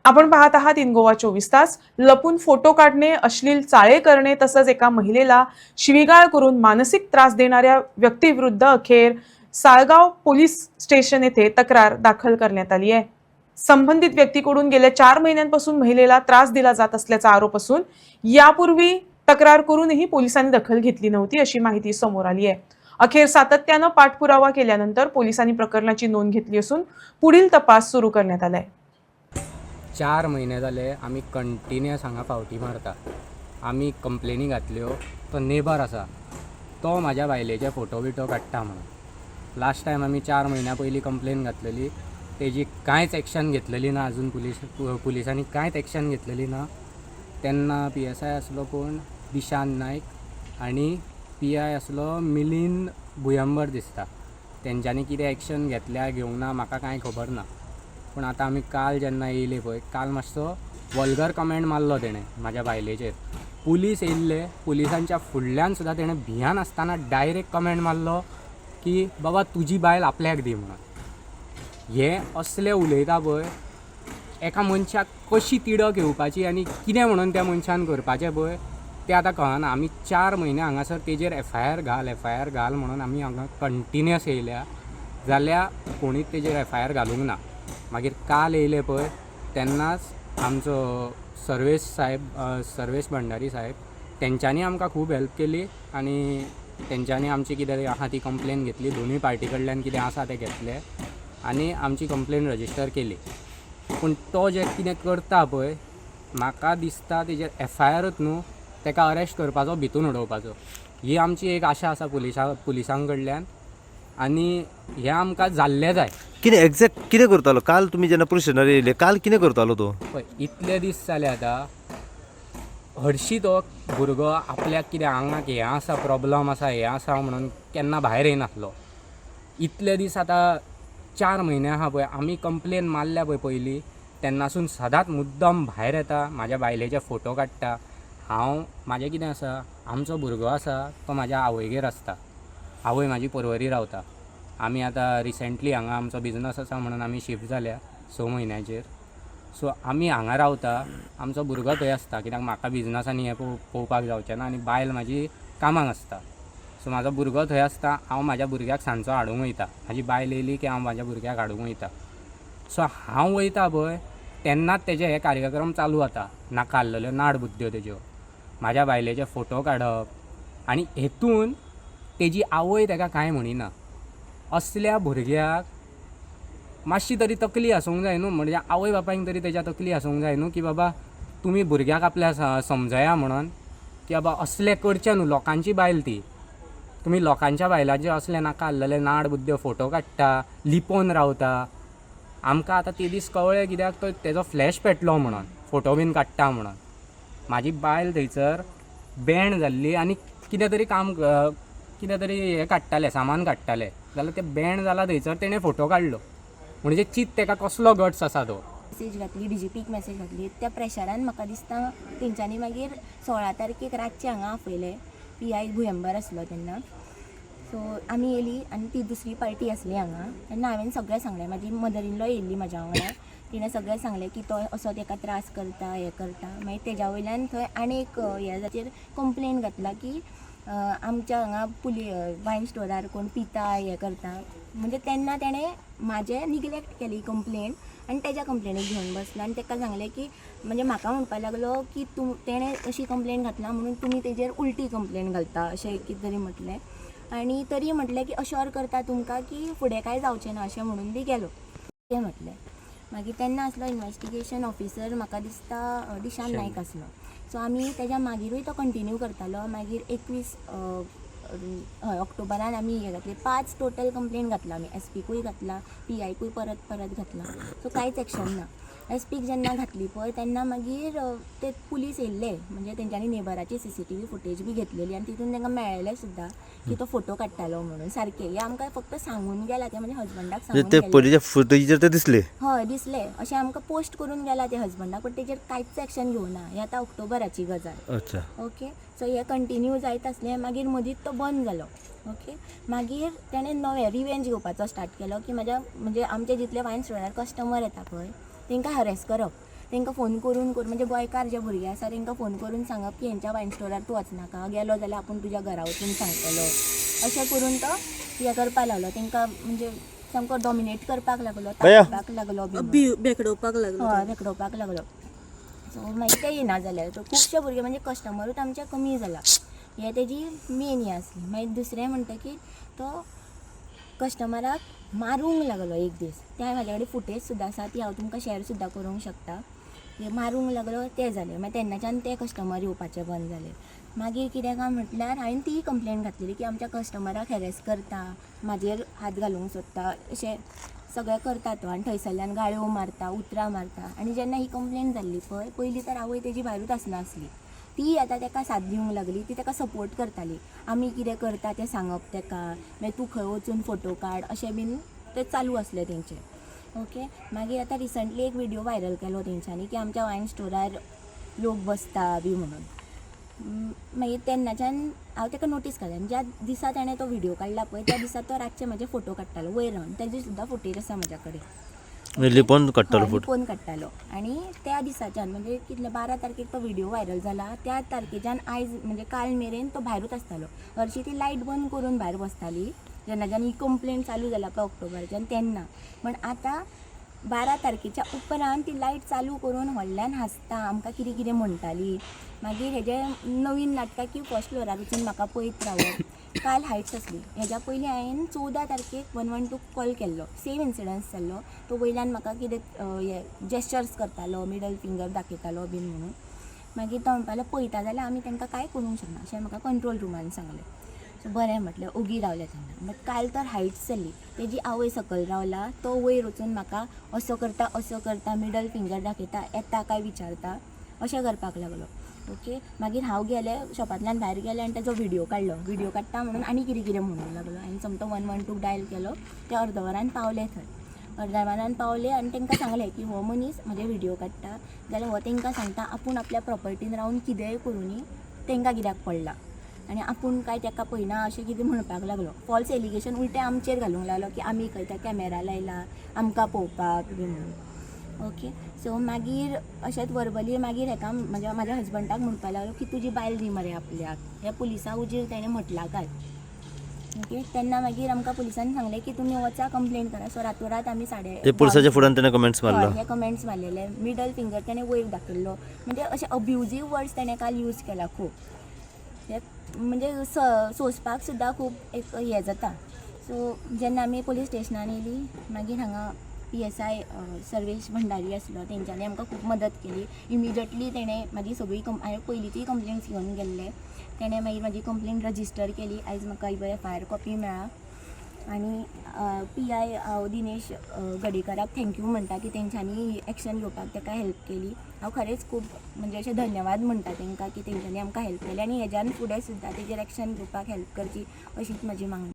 आपण पाहत आहात इन गोवा 24 तास. लपून फोटो काढणे, अश्लील चाळे करणे तसंच एका महिलेला शिवीगाळ करून मानसिक त्रास देणाऱ्या व्यक्तीविरुद्ध अखेर साळगाव पोलीस स्टेशन येथे तक्रार दाखल करण्यात आली आहे. संबंधित व्यक्तीकडून गेल्या 4 महिन्यांपासून महिलेला त्रास दिला जात असल्याचा आरोप असून यापूर्वी तक्रार करूनही पोलिसांनी दखल घेतली नव्हती अशी माहिती समोर आली आहे. अखेर सातत्यानं पाठपुरावा केल्यानंतर पोलिसांनी प्रकरणाची नोंद घेतली असून पुढील तपास सुरू करण्यात आलाय. 4 महिने जाले आमी कंटिन्युअस हांगा फावटी मारता. आमी कंप्लेनी घातल्यो. तो नेबर आसा तो म्हाज्या बायलेचे फोटो बिटो काडटा म्हणून. लास्ट टायम आमी 4 महिन्या पयलीं कंप्लेन घातलेली, तेजी कांयच एक्शन घेतलेली ना. अजून पुलिसांनी कांयच एक्शन घेतलेली ना. तेन्ना PSI आसलो कोण दिशान नायक आनी PI आसलो मिलिंद भुयंबर दिसता. तेंच्यांनी कितें एक्शन घेतल्या घेवंक ना म्हाका कांय खबर ना. पूण आतां आमी काल जेन्ना येयले पळय, काल मातसो वल्गर कमेंट मारलो तेणें म्हाज्या बायलेचेर. पुलीस येयल्ले, पुलिसांच्या फुडल्यान सुद्दां तेणें भियान आसतना डायरेक्ट कमेंट मारलो की बाबा तुजी बायल आपल्याक दी म्हणून. हे असले उलयता पळय, एका मनशाक कशी तिडक येवपाची आनी कितें म्हणून त्या मनशान करपाचें पळय तें आतां कळना. आमी 4 म्हयने हांगासर तेजेर FIR घाल म्हणून आमी हांगा कंटिन्युअस येयल्या, जाल्यार कोणीच तेजेर FIR घालूंक ना. मागीर काल येयले पळय तेन्नाच आमचो सर्वेश भंडारी साहेब तेंच्यांनी आमकां खूब हेल्प केली आनी तेंच्यांनी आमची कितें आहा ती कंप्लेन घेतली. दोनूय पार्टी कडल्यान कितें आसा तें घेतलें आनी आमची कंप्लेन रजिस्टर केली. पूण तो जे कितें करता पळय म्हाका दिसता तेजेर FIRच न्हू, तेका अरेस्ट करपाचो, भितून उडोवपाचो. ही आमची एक आशा आसा पुलिसां कडल्यान आनी हें आमकां जाल्लें जाय. कितें एक्झॅक्ट कितें करतालो काल तुमी जेन्ना पुलीस स्टेशनार येयले, काल कितें करतालो तो? पळय इतले दीस जाले आतां, हरशीं तो भुरगो आपल्याक कितें आंगाक हें आसा, प्रॉब्लम आसा, हें आसा म्हणून केन्ना भायर येयनासलो. इतले दीस आतां 4 म्हयने आहा पळय, आमी कंप्लेन मारल्या पळय पयलीं तेन्नासून सदांच मुद्दम भायर येता, म्हाज्या बायलेचे फोटो काडटा. म्हाजें कितें आसा, आमचो भुरगो आसा तो म्हाज्या आवयगेर आसता. आवय म्हाजी पर्वरी रावता. आमी आतां रिसेंटली हांगा आमचो बिझनस आसा म्हणून आमी शिफ्ट जाल्या 6 म्हयन्याचेर. सो आमी हांगा रावता, आमचो भुरगो थंय आसता, कित्याक म्हाका बिझनसांनी हें पळोवपाक जावचें ना आनी बायल म्हाजी कामाक आसता. सो म्हाजो भुरगो थंय आसता, हांव म्हाज्या भुरग्याक सांजचो हाडूंक वयता. म्हाजी बायल येयली की हांव म्हाज्या भुरग्याक हाडूंक वयता. सो हांव वयता पळय तेन्नाच तेजे हे कार्यक्रम चालू जाता. नाका आसलेल्यो नाड बुद्द्यो तेज्यो, म्हाज्या बायलेचे फोटो काडप आनी हेतून तेजी आवय तेका कांय म्हणिना. असल्या भुरग्याक मातशी तरी तकली आसूंक जाय न्हू, म्हणजे आवय बापायक तरी तेज्या तकली आसूंक जाय न्हू की बाबा तुमी भुरग्याक आपल्या समजया म्हणून की बाबा असलें करचें न्हू. लोकांची बायल ती, तुमी लोकांच्या बायलांचे असले नाका आसलेले नाड बुद्द्यो फोटो काडटा, लिपोवन रावता. आमकां आतां ते दीस कळ्ळे कित्याक तो तेजो फ्लॅश पेटलो म्हणून, फोटो बीन काडटा म्हणून. म्हाजी बायल थंयसर बँड जाल्ली आनी कितें तरी हें काडटालें, सामान काडटालें, जाल्यार तें बँड जाला थंयसर तेणें फोटो काडलो. म्हणजे चित तेका कसलो गट्स आसा तो. मेसेज घातली, DGPक मेसेज घातली. त्या प्रेशरान म्हाका दिसता तेंच्यांनी मागीर 16 तारखेक रातचे हांगा आपयले. PI भुयंबर आसलो तेन्ना. सो आमी येयली आनी ती दुसरी पार्टी आसली हांगा. तेन्ना हांवें सगळें सांगलें, म्हाजी मदर इन लॉ येयल्ली म्हाज्या वांगडा. तिणें सगळें सांगलें की तो असो तेका त्रास करता, हें करता. मागीर तेज्या वयल्यान थंय आनी एक ह्याचेर कंप्लेन घातला की आमच्या हांगा वायन स्टोरार कोण पिता, हें करता. म्हणजे तेन्ना तेणें म्हाजें निग्लेक्ट केली कंप्लेन आनी तेज्या कंप्लेनीक घेवन बसलो आनी तेका सांगलें की म्हणजे म्हाका म्हणपाक लागलो की तेणें अशी कंप्लेन घातला म्हणून तुमी तेजेर उलटी कंप्लेन घालता, अशें कितें तरी म्हटलें. आनी तरी म्हटलें की अश्योर करता तुमकां की फुडें कांय जावचें ना अशें म्हणून बी गेलो तें म्हटलें. मागीर तेन्ना आसलो इन्वेस्टिगेशन ऑफिसर म्हाका दिसता दिशान नायक आसलो. सो आमी तेज्या मागिरूय तो कंटिन्यू करतालो. मागीर 21 ऑक्टोबरान आमी हें घातली. 5 टोटल कंप्लेन घातला आमी. SPकूय घातला, PIकूय परत घातला. सो कांयच एक्शन ना. SPक जेन्ना घातली पळय तेन्ना मागीर ते पुलीस येयल्ले, म्हणजे तेंच्यांनी नेबराची CCTV फुटेज बी घेतलेली आनी तितून तांकां मेळ्ळें सुद्दां की तो फोटो काडटालो म्हणून. सारकें हें आमकां फक्त सांगून गेला ते, म्हणजे हजबंडाक सांगून ते गेले. पयलींच्या फुटेजीचेर ते दिसले. हय दिसलें अशें आमकां पोस्ट करून गेला ते हजबंडाक, बट तेजेर कांयच एक्शन घेवना. हें आतां ऑक्टोबराची गजाल. अच्छा. ओके. सो हें कंटिन्यू जायत आसलें. मागीर मदींच तो बंद जालो. ओके. मागीर तेणें नवें रिवेंज घेवपाचो स्टार्ट केलो की म्हणजे आमचे जितले वायन स्टोरार कस्टमर येता पळय तेंकां हरेस करप. तांकां फोन करून म्हणजे गोंयकार जे भुरगे आसा तांकां फोन करून सांगप की हेंच्या वायन स्टोरार तूं वचनाका, गेलो जाल्यार आपूण तुज्या घरा वचून सांगतलो, अशें करून तो हें करपाक लागलो. तांकां म्हणजे सामको डॉमिनेट करपाक लागलो, तापोवपाक लागलो, भेकडोवपाक लागलो. हय भेकडोवपाक लागलो. सो मागीर ते येना जाले. तो खुबशे भुरगे म्हणजे कस्टमरूच आमचे कमी जाला. हे तेजी मेन हें आसली. मागीर दुसरें म्हणटा की तो कस्टमराक मारूंक लागलो एक दीस. त्या म्हाजे कडेन फुटेज सुद्दां आसा, ती हांव तुमकां शेअर सुद्दां करूंक शकता. हे मारूंक लागलो तें जालें. मागीर तेन्नाच्यान ते कस्टमर येवपाचे बंद जाले. मागीर कितें काय म्हटल्यार हांवें ती कंप्लेंट घातलेली की आमच्या कस्टमराक हॅरेस करता, म्हाजेर हात घालूंक सोदता, अशें सगळें करता तो आनी थंयसरल्यान गाळयो मारता, उतरां मारता. आनी जेन्ना ही कंप्लेंट जाल्ली पळय, पयलीं तर आवय तेजी भायरूच आसनासली. ती आतां ताका साथ दिवंक लागली, ती ताका सपोर्ट करताली. आमी कितें करता तें सांगप ताका, मागीर तूं खंय वचून फोटो काड, अशें बीन तें चालू आसलें तेंचें. ओके. मागीर आतां रिसंटली एक व्हिडिओ व्हायरल केलो तेंच्यांनी की आमच्या वायन स्टोरार लोक बसता बी म्हणून. मागीर तेन्नाच्यान हांव ताका नोटीस केलें. ज्या दिसा ताणें तो व्हिडिओ काडला पळय त्या दिसा तो रातचे म्हाजे फोटो काडटालो वयर रावन. तेजी सुद्दां फुटेज आसा म्हाज्या कडेन. लिपोवन काडटालो फोटो. लिपोवन काडटालो. आनी त्या दिसाच्यान म्हणजे कितले 12 तारखेक तो व्हिडिओ व्हायरल जाला, त्या तारखेच्यान आयज म्हणजे काल मेरेन तो भायरूच आसतालो. हरशी ती लायट बंद करून भायर बसताली जेन्नाच्यान ही कंप्लेंट चालू जाला पळय ऑक्टोबराच्यान तेन्ना. पण आतां 12 तारखेच्या उपरांत ती लायट चालू करून व्हडल्यान हांसता, आमकां कितें कितें म्हणटाली. मागीर हेजे नवीन नाटकां की फर्स्ट फ्लोरार वचून म्हाका पळयत रावप. काल हायट्स आसली. हेज्या पयलीं हांवें 14 तारखेक 112 कॉल केल्लो. सेम इन्सिडन्स जाल्लो. तो वयल्यान म्हाका कितें हे जेस्चर्स करतालो, मिडल फिंगर दाखयतालो बीन म्हणून. मागीर तो म्हणपालो पळयता जाल्यार आमी तांकां कांय करूंक शकना अशें म्हाका कंट्रोल रुमान सांगलें. सो बरें म्हटलें ओगी रावलें तेन्ना. बट काल तर हायट्स जाल्ली. तेजी आवय सकयल रावला, तो वयर वचून म्हाका असो करता, मिडल फिंगर दाखयता, येता काय विचारता, अशें करपाक लागलो. ओके. मागीर हांव गेलें शॉपांतल्यान भायर गेलें आनी ताजो व्हिडिओ काडलो. व्हिडिओ काडटा म्हणून आनी कितें कितें म्हणूंक लागलो. हांवें समतो 112 डायल केलो. ते अर्द वरान पावले थंय. अर्द वरान पावले आनी तांकां सांगलें की हो मनीस म्हजे व्हिडिओ काडटा जाल्यार हो तांकां सांगता आपूण आपल्या प्रॉपर्टीन रावन कितेंय करुनी तांकां कित्याक पडला आनी आपूण काय ताका पळयना अशें कितें म्हणपाक लागलो. फॉल्स एलिगेशन उलटें आमचेर घालूंक लागलो की आमी खंय त्या कॅमेरा लायला आमकां पळोवपाक बी म्हणून. ओके. सो मागीर अशेंच वर्बली मागीर हाका म्हाज्या हजबंडाक म्हणपाक लागलो की तुजी बायल दी मरे आपल्याक, हे पुलिसा उजीर ताणें म्हटला काय. ओके. तेन्ना मागीर आमकां पुलिसांनी सांगलें की तुमी वचा कंप्लेंट करा. सो रातोरात आमी ते पुलिसाच्या फुड्यान ताणें कमेंट्स मारलो. हे कमेंट्स मारलेले. मिडल फिंगर ताणें वयर दाखयल्लो. म्हणजे अशे अब्युजीव वर्ड्स ताणें काल यूज केला खूब. हे म्हणजे सोंसपाक सुद्दां खूब एक हें जाता. सो जेन्ना आमी पुलीस स्टेशनान येयली मागीर हांगा PSI सर्वेश भंडारी आसलो तेंच्यांनी आमकां खूब मदत केली. इमिजिएटली तेणें म्हाजी सगळी हांवें पयलींचीय कंप्लेंट्स घेवन गेल्ले. तेणें मागीर म्हाजी कंप्लेंट रजिस्टर केली. आयज म्हाका FIR कॉपी मेळ्ळा. आनी PI हांव दिनेश गडेकराक थँक्यू म्हणटा की तेंच्यांनी एक्शन घेवपाक ताका हेल्प केली. हांव खरेंच खूब म्हणजे अशें धन्यवाद म्हणटा तांकां की तेंच्यांनी आमकां हेल्प केली आनी हेज्यान फुडें सुद्दां तेजेर एक्शन घेवपाक हेल्प करची अशीच म्हजी मागणी.